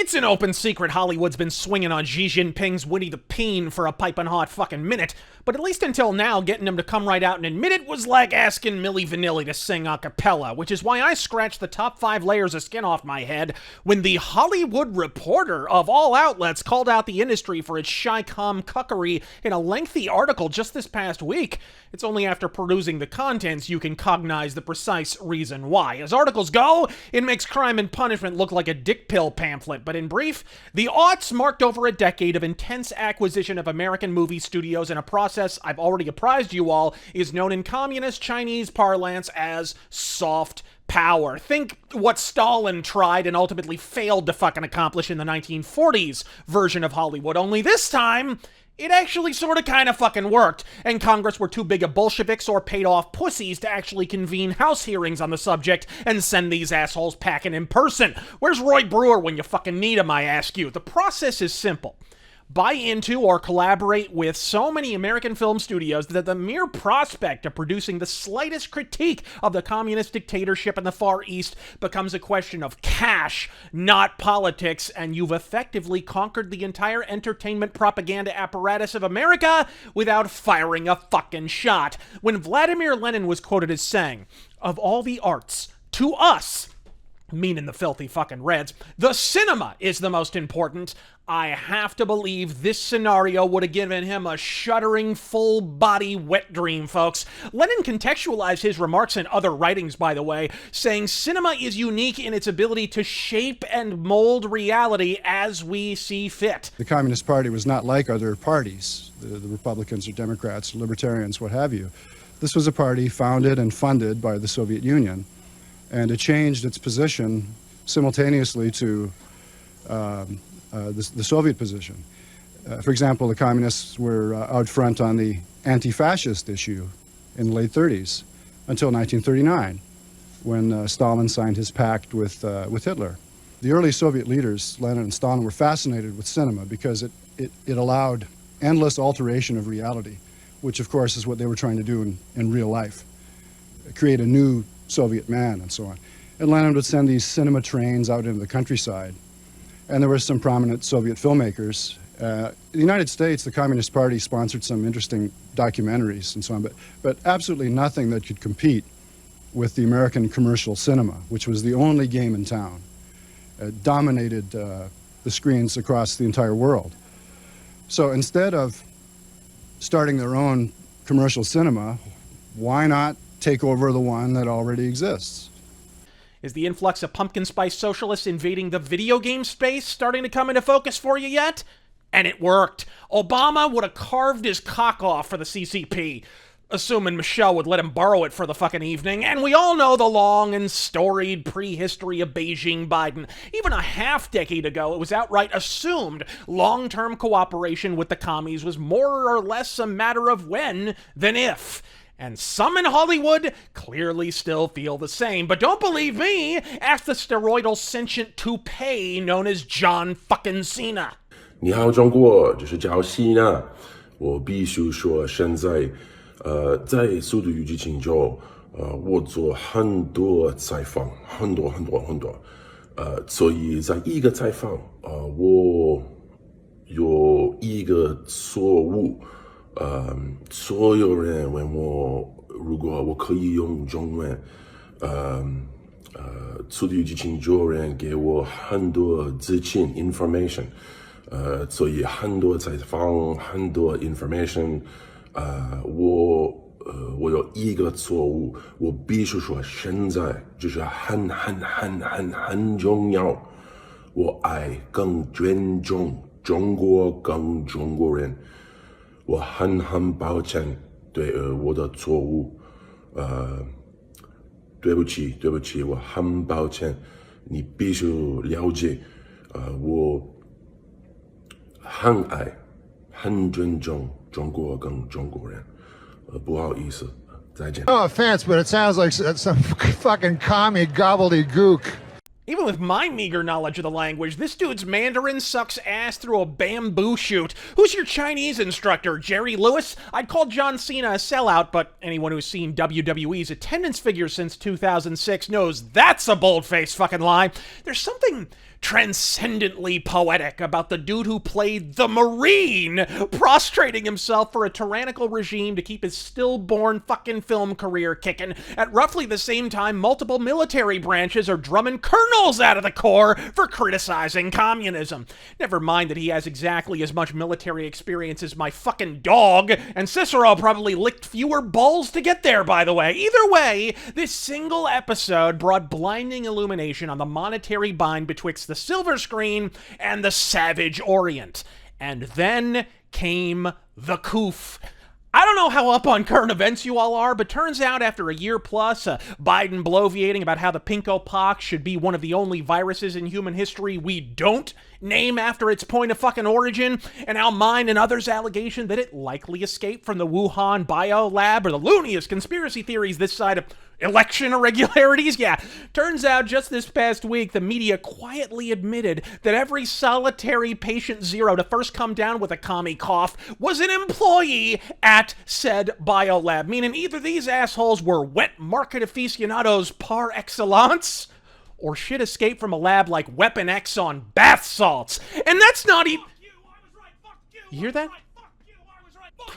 It's an open secret Hollywood's been swinging on Xi Jinping's Winnie the Pooh for a piping hot fucking minute, but at least until now, getting him to come right out and admit it was like asking Milli Vanilli to sing a cappella, which is why I scratched the top 5 layers of skin off my head when the Hollywood Reporter of all outlets called out the industry for its shy-com cuckery in a lengthy article just this past week. It's only after perusing the contents you can cognize the precise reason why. As articles go, it makes Crime and Punishment look like a dick pill pamphlet, but in brief, the aughts marked over a decade of intense acquisition of American movie studios in a process I've already apprised you all is known in communist Chinese parlance as soft power. Think what Stalin tried and ultimately failed to fucking accomplish in the 1940s version of Hollywood, only this time it actually sort of kind of fucking worked, and Congress were too big of Bolsheviks or paid-off pussies to actually convene House hearings on the subject and send these assholes packing in person. Where's Roy Brewer when you fucking need him, I ask you? The process is simple. Buy into or collaborate with so many American film studios that the mere prospect of producing the slightest critique of the communist dictatorship in the Far East becomes a question of cash, not politics, and you've effectively conquered the entire entertainment propaganda apparatus of America without firing a fucking shot. When Vladimir Lenin was quoted as saying, "Of all the arts, to us," meaning the filthy fucking Reds, "the cinema is the most important," I have to believe this scenario would have given him a shuddering, full-body wet dream, folks. Lenin contextualized his remarks in other writings, by the way, saying cinema is unique in its ability to shape and mold reality as we see fit. The Communist Party was not like other parties, the Republicans or Democrats, or Libertarians, what have you. This was a party founded and funded by the Soviet Union, and it changed its position simultaneously to the Soviet position. For example, the communists were out front on the anti-fascist issue in the late 30s until 1939, when Stalin signed his pact with Hitler. The early Soviet leaders, Lenin and Stalin, were fascinated with cinema because it allowed endless alteration of reality, which of course is what they were trying to do in real life, create a new Soviet man and so on. And Lenin would send these cinema trains out into the countryside. And there were some prominent Soviet filmmakers. In the United States, the Communist Party sponsored some interesting documentaries and so on, but absolutely nothing that could compete with the American commercial cinema, which was the only game in town. It dominated the screens across the entire world. So instead of starting their own commercial cinema, why not take over the one that already exists? Is the influx of pumpkin spice socialists invading the video game space starting to come into focus for you yet? And it worked. Obama would have carved his cock off for the CCP, assuming Michelle would let him borrow it for the fucking evening, and we all know the long and storied prehistory of Beijing Biden. Even a half-decade ago, it was outright assumed long-term cooperation with the commies was more or less a matter of when than if. And some in Hollywood clearly still feel the same. But don't believe me, ask the steroidal sentient toupee known as John fucking Cena. 你好，中国，这是叫西娜。我必须说，现在，在《速度与激情9》，我做很多采访，很多，所以在一个采访，我有一个错误。所有人问我，如果我可以用中文，速度与激情9人给我很多资讯 information， 所以很多采访，很多 information， 我有一个错误，我必须说现在就是很重要，我爱更尊重中国跟中国人。我很抱歉对我的错误，对不起，我很抱歉，你必须了解，我很爱，很尊重中国跟中国人，不好意思，再见。No offense, but it sounds like some fucking commie gobbledygook. Even with my meager knowledge of the language, this dude's Mandarin sucks ass through a bamboo shoot. Who's your Chinese instructor, Jerry Lewis? I'd call John Cena a sellout, but anyone who's seen WWE's attendance figures since 2006 knows that's a bold-faced fucking lie. There's something transcendently poetic about the dude who played the Marine prostrating himself for a tyrannical regime to keep his stillborn fucking film career kicking. At roughly the same time, multiple military branches are drumming colonels out of the Corps for criticizing communism. Never mind that he has exactly as much military experience as my fucking dog, and Cicero probably licked fewer balls to get there, by the way. Either way, this single episode brought blinding illumination on the monetary bind betwixt the silver screen and the savage Orient. And then came the coof. I don't know how up on current events you all are, but turns out after a year plus, Biden bloviating about how the pinko pox should be one of the only viruses in human history we don't name after its point of fucking origin, and how mine and others' allegation that it likely escaped from the Wuhan bio lab are the looniest conspiracy theories this side of election irregularities. Yeah, turns out just this past week, the media quietly admitted that every solitary patient zero to first come down with a commie cough was an employee at said biolab, meaning either these assholes were wet market aficionados par excellence, or shit escaped from a lab like Weapon X on bath salts. And that's not even... You hear that?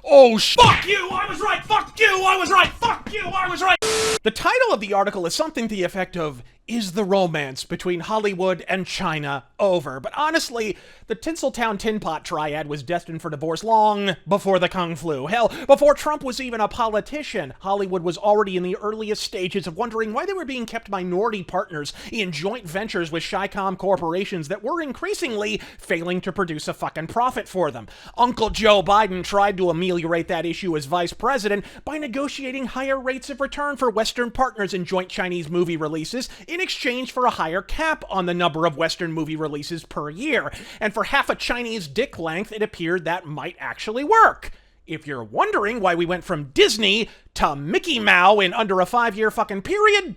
Oh, fuck you, I was right, fuck you, I was right, fuck you, I was right. The title of the article is something to the effect of, "Is the romance between Hollywood and China over?" But honestly, the Tinseltown Tin Pot triad was destined for divorce long before the Kung Flu. Hell, before Trump was even a politician, Hollywood was already in the earliest stages of wondering why they were being kept minority partners in joint ventures with Chi-Com corporations that were increasingly failing to produce a fucking profit for them. Uncle Joe Biden tried to ameliorate that issue as vice president by negotiating higher rates of return for Western partners in joint Chinese movie releases in exchange for a higher cap on the number of Western movie releases per year. And for half a Chinese dick length, it appeared that might actually work. If you're wondering why we went from Disney to Mickey Mouse in under a 5-year fucking period,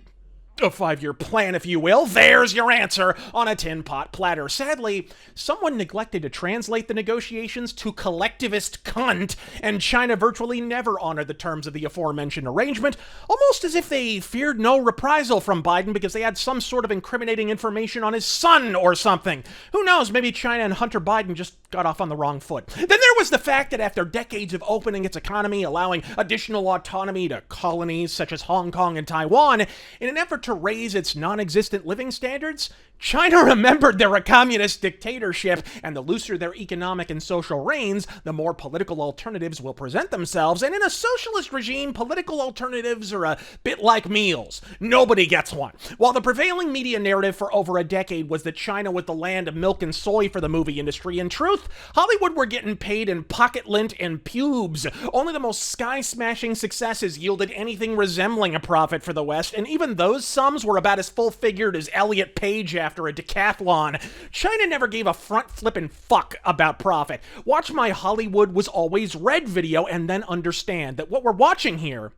a 5-year plan, if you will, there's your answer on a tin pot platter. Sadly, someone neglected to translate the negotiations to collectivist cunt, and China virtually never honored the terms of the aforementioned arrangement, almost as if they feared no reprisal from Biden because they had some sort of incriminating information on his son or something. Who knows, maybe China and Hunter Biden just got off on the wrong foot. Then there was the fact that after decades of opening its economy, allowing additional autonomy to colonies such as Hong Kong and Taiwan, in an effort to raise its non-existent living standards, China remembered they're a communist dictatorship, and the looser their economic and social reins, the more political alternatives will present themselves, and in a socialist regime, political alternatives are a bit like meals. Nobody gets one. While the prevailing media narrative for over a decade was that China was the land of milk and soy for the movie industry, in truth, Hollywood were getting paid in pocket lint and pubes. Only the most sky-smashing successes yielded anything resembling a profit for the West, and even those sums were about as full-figured as Elliot Page after a decathlon. China never gave a front-flippin' fuck about profit. Watch my Hollywood was always red video and then understand that what we're watching here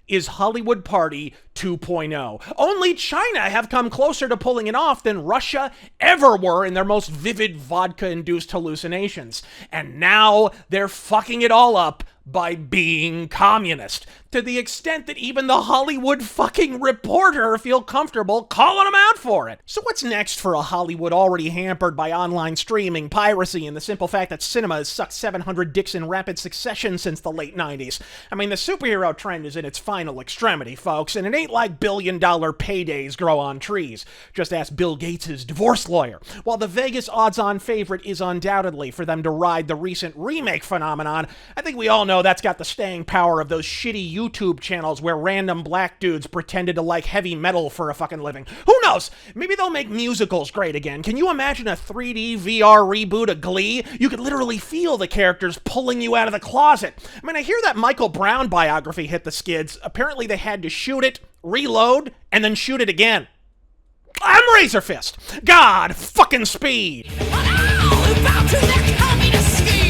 is Hollywood Party 2.0. Only China have come closer to pulling it off than Russia ever were in their most vivid vodka-induced hallucinations. And now they're fucking it all up by being communist, to the extent that even the Hollywood fucking Reporter feel comfortable calling them out for it. So what's next for a Hollywood already hampered by online streaming, piracy, and the simple fact that cinema has sucked 700 dicks in rapid succession since the late 90s? I mean, the superhero trend is in its final extremity, folks, and it ain't like billion-dollar paydays grow on trees. Just ask Bill Gates' divorce lawyer. While the Vegas odds-on favorite is undoubtedly for them to ride the recent remake phenomenon, I think we all know that's got the staying power of those shitty YouTube channels where random black dudes pretended to like heavy metal for a fucking living. Who knows? Maybe they'll make musicals great again. Can you imagine a 3D VR reboot of Glee? You could literally feel the characters pulling you out of the closet. I mean, I hear that Michael Brown biography hit the skids. Apparently they had to shoot it, reload, and then shoot it again. I'm Razor Fist. God fucking speed. About to the communist scheme.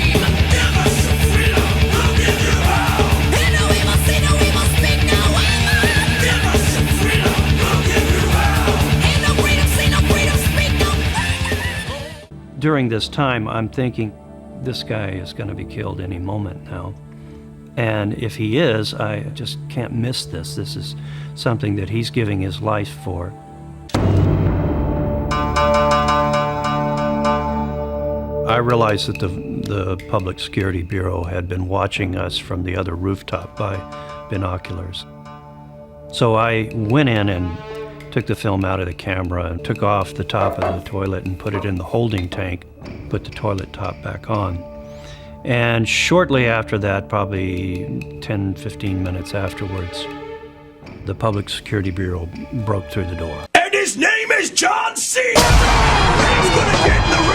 During this time, I'm thinking, this guy is going to be killed any moment now. And if he is, I just can't miss this. This is something that he's giving his life for. I realized that the Public Security Bureau had been watching us from the other rooftop by binoculars. So I went in and took the film out of the camera and took off the top of the toilet and put it in the holding tank, put the toilet top back on. And shortly after that, probably 10, 15 minutes afterwards, the Public Security Bureau broke through the door. And his name is John Cena! He's gonna get in the ring!